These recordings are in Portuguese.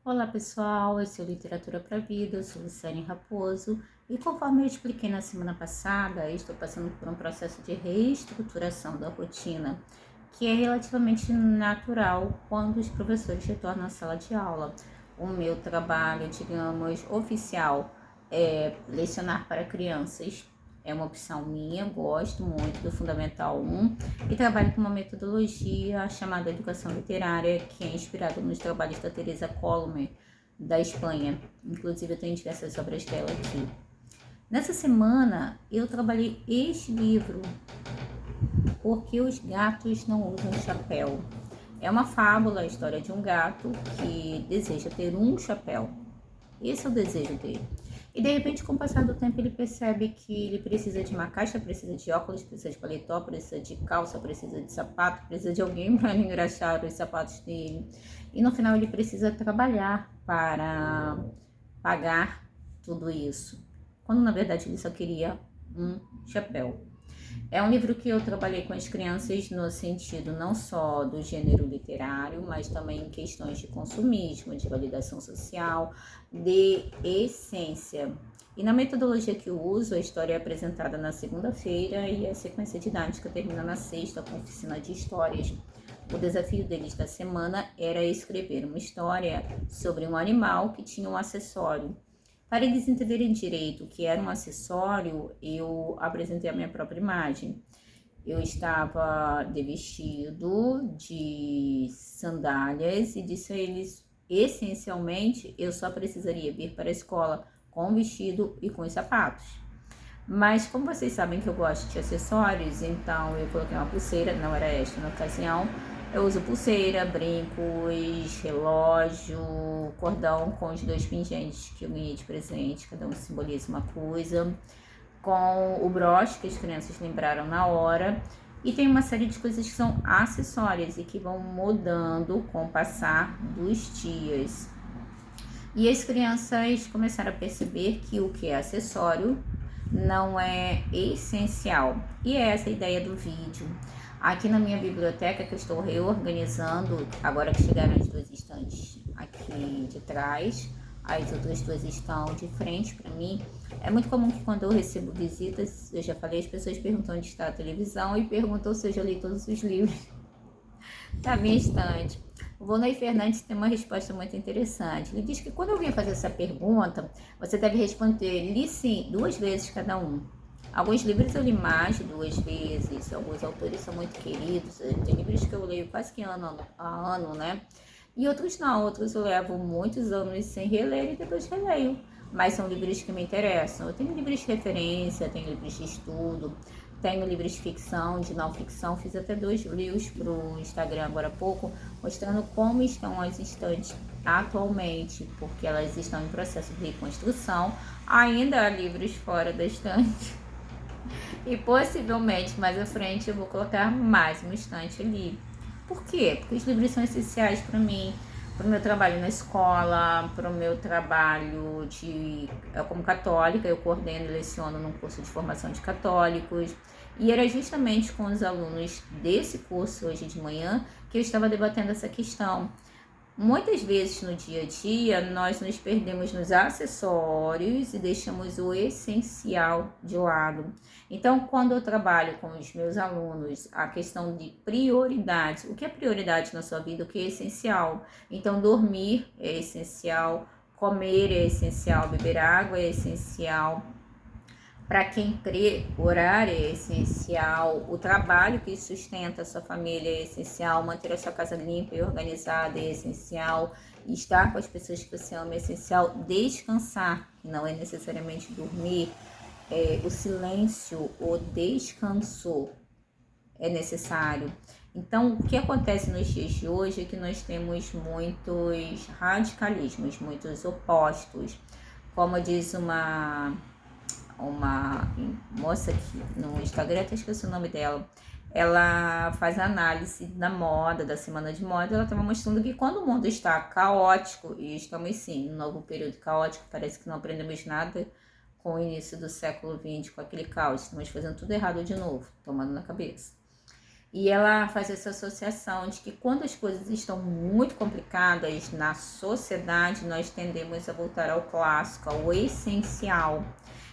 Olá pessoal, esse é o Literatura para a Vida, eu sou Luciane Raposo e conforme eu expliquei na semana passada, eu estou passando por um processo de reestruturação da rotina que é relativamente natural quando os professores retornam à sala de aula. O meu trabalho, digamos, oficial é lecionar para crianças. É uma opção minha, gosto muito do Fundamental 1 e trabalho com uma metodologia chamada Educação Literária, que é inspirada nos trabalhos da Teresa Colomer, da Espanha. Inclusive, eu tenho diversas obras dela aqui. Nessa semana, eu trabalhei este livro, Porque os Gatos Não Usam Chapéu. É uma fábula, a história de um gato que deseja ter um chapéu. Esse é o desejo dele. E de repente, com o passar do tempo, ele percebe que ele precisa de uma caixa, precisa de óculos, precisa de paletó, precisa de calça, precisa de sapato, precisa de alguém para engraxar os sapatos dele. E no final, ele precisa trabalhar para pagar tudo isso. Quando na verdade ele só queria um chapéu. É um livro que eu trabalhei com as crianças no sentido não só do gênero literário, mas também em questões de consumismo, de validação social, de essência. E na metodologia que eu uso, a história é apresentada na segunda-feira e a sequência didática termina na sexta com oficina de histórias. O desafio deles da semana era escrever uma história sobre um animal que tinha um acessório. Para eles entenderem direito o que era um acessório, eu apresentei a minha própria imagem. Eu estava de vestido, de sandálias e disse a eles, essencialmente, eu só precisaria vir para a escola com o vestido e com os sapatos. Mas como vocês sabem que eu gosto de acessórios, então eu coloquei uma pulseira, não era esta na ocasião. Eu uso pulseira, brincos, relógio, cordão com os dois pingentes que eu ganhei de presente, cada um simboliza uma coisa, com o broche que as crianças lembraram na hora. E tem uma série de coisas que são acessórias e que vão mudando com o passar dos dias. E as crianças começaram a perceber que o que é acessório não é essencial. E é essa a ideia do vídeo. Aqui na minha biblioteca, que eu estou reorganizando, agora que chegaram as duas estantes aqui de trás, as outras duas estão de frente para mim. É muito comum que quando eu recebo visitas, eu já falei, as pessoas perguntam onde está a televisão e perguntam se eu já li todos os livros da minha estante. O Volney Fernandes tem uma resposta muito interessante. Ele diz que quando eu vim fazer essa pergunta, você deve responder, li sim, 2 vezes cada um. Alguns livros eu li mais de 2 vezes, alguns autores são muito queridos, tem livros que eu leio quase que ano a ano, né? E outros não, outros eu levo muitos anos sem reler e depois releio. Mas são livros que me interessam. Eu tenho livros de referência, tenho livros de estudo, tenho livros de ficção, de não ficção. Fiz até 2 reels pro Instagram agora há pouco, mostrando como estão as estantes atualmente, porque elas estão em processo de reconstrução. Ainda há livros fora da estante. E possivelmente mais à frente eu vou colocar mais uma estante ali. Por quê? Porque os livros são essenciais para mim, para o meu trabalho na escola, para o meu trabalho como católica. Eu coordeno e leciono num curso de formação de católicos. E era justamente com os alunos desse curso hoje de manhã que eu estava debatendo essa questão. Muitas vezes no dia a dia nós nos perdemos nos acessórios e deixamos o essencial de lado. Então, quando eu trabalho com os meus alunos a questão de prioridades, o que é prioridade na sua vida, o que é essencial? Então, dormir é essencial, comer é essencial, beber água é essencial. Para quem crê, orar é essencial, o trabalho que sustenta a sua família é essencial, manter a sua casa limpa e organizada é essencial, estar com as pessoas que você ama é essencial, descansar, que não é necessariamente dormir, o silêncio, o descanso é necessário. Então, o que acontece nos dias de hoje é que nós temos muitos radicalismos, muitos opostos. Como diz uma moça aqui no Instagram, até esqueci o nome dela. Ela faz análise da moda, da semana de moda. Ela estava mostrando que quando o mundo está caótico, e estamos sim, num novo período caótico, parece que não aprendemos nada com o início do século XX, com aquele caos, estamos fazendo tudo errado de novo, tomando na cabeça. E ela faz essa associação de que quando as coisas estão muito complicadas na sociedade, nós tendemos a voltar ao clássico, ao essencial.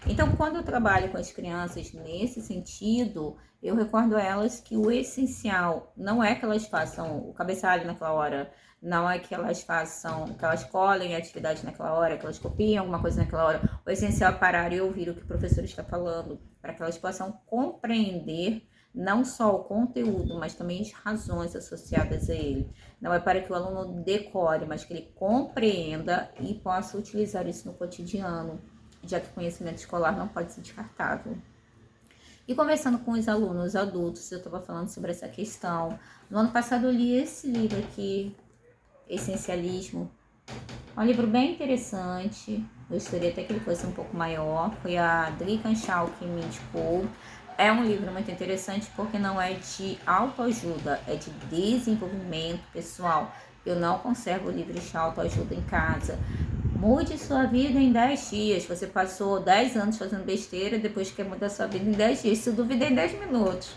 Então, quando eu trabalho com as crianças nesse sentido, eu recordo a elas que o essencial não é que elas façam o cabeçalho naquela hora, não é que elas façam, que elas colhem a atividade naquela hora, que elas copiem alguma coisa naquela hora. O essencial é parar e ouvir o que o professor está falando, para que elas possam compreender não só o conteúdo, mas também as razões associadas a ele. Não é para que o aluno decore, mas que ele compreenda e possa utilizar isso no cotidiano, já que o conhecimento escolar não pode ser descartável. E conversando com os alunos adultos, eu estava falando sobre essa questão. No ano passado eu li esse livro aqui, Essencialismo. É um livro bem interessante, gostaria até que ele fosse um pouco maior. Foi a Adri Canchal que me indicou. É um livro muito interessante porque não é de autoajuda, é de desenvolvimento pessoal. Eu não conservo livros de autoajuda em casa. Mude sua vida em 10 dias. Você passou 10 anos fazendo besteira, depois quer mudar sua vida em 10 dias. Se duvidar, em 10 minutos.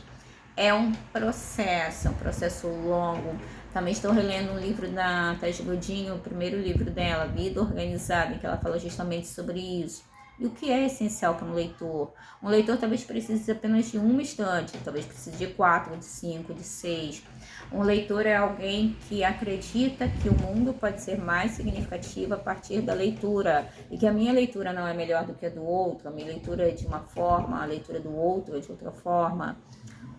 É um processo longo. Também estou relendo um livro da Thaís Godinho, o primeiro livro dela, Vida Organizada, em que ela fala justamente sobre isso. E o que é essencial para um leitor? Um leitor talvez precise apenas de uma estante, talvez precise de 4, de 5, de 6. Um leitor é alguém que acredita que o mundo pode ser mais significativo a partir da leitura e que a minha leitura não é melhor do que a do outro, a minha leitura é de uma forma, a leitura do outro é de outra forma.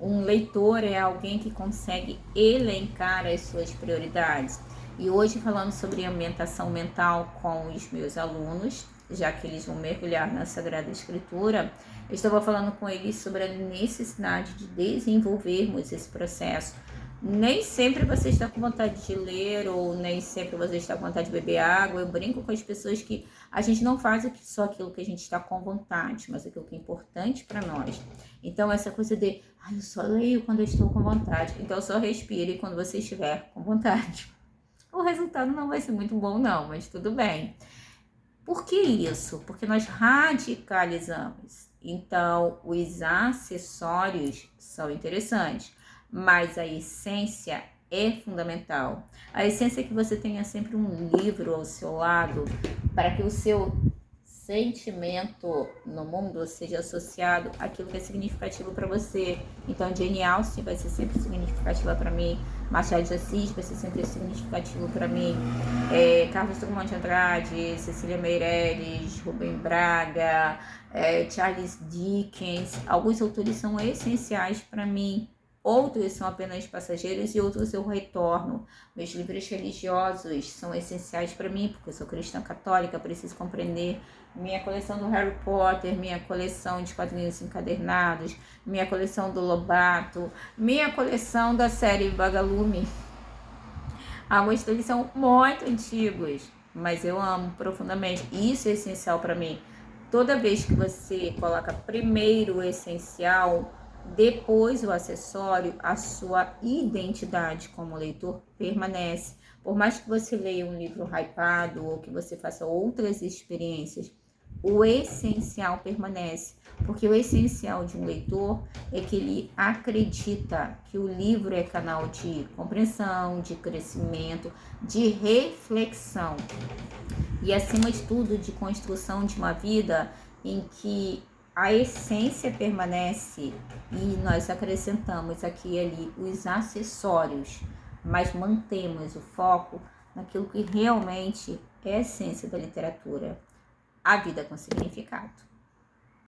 Um leitor é alguém que consegue elencar as suas prioridades. E hoje, falando sobre ambientação mental com os meus alunos, já que eles vão mergulhar na Sagrada Escritura, eu estava falando com eles sobre a necessidade de desenvolvermos esse processo. Nem sempre você está com vontade de ler ou nem sempre você está com vontade de beber água. Eu brinco com as pessoas que a gente não faz só aquilo que a gente está com vontade, mas aquilo que é importante para nós. Então, essa coisa de, eu só leio quando eu estou com vontade. Então, só respire quando você estiver com vontade. O resultado não vai ser muito bom não, mas tudo bem. Por que isso? Porque nós radicalizamos. Então, os acessórios são interessantes, mas a essência é fundamental. A essência é que você tenha sempre um livro ao seu lado para que o seu sentimento no mundo seja associado àquilo que é significativo para você. Então, Jane Austen vai ser sempre significativa para mim, Machado de Assis vai ser sempre significativo para mim, Carlos Drummond de Andrade, Cecília Meirelles, Rubem Braga, Charles Dickens. Alguns autores são essenciais para mim. Outros são apenas passageiros e outros eu retorno. Meus livros religiosos são essenciais para mim, porque eu sou cristã católica, preciso compreender. Minha coleção do Harry Potter, minha coleção de quadrinhos encadernados, minha coleção do Lobato, minha coleção da série Vagalume. Alguns deles são muito antigos, mas eu amo profundamente. Isso é essencial para mim. Toda vez que você coloca primeiro o essencial, depois o acessório, a sua identidade como leitor permanece. Por mais que você leia um livro hypado ou que você faça outras experiências, o essencial permanece. Porque o essencial de um leitor é que ele acredita que o livro é canal de compreensão, de crescimento, de reflexão. E, acima de tudo, de construção de uma vida em que a essência permanece e nós acrescentamos aqui e ali os acessórios, mas mantemos o foco naquilo que realmente é a essência da literatura, a vida com significado.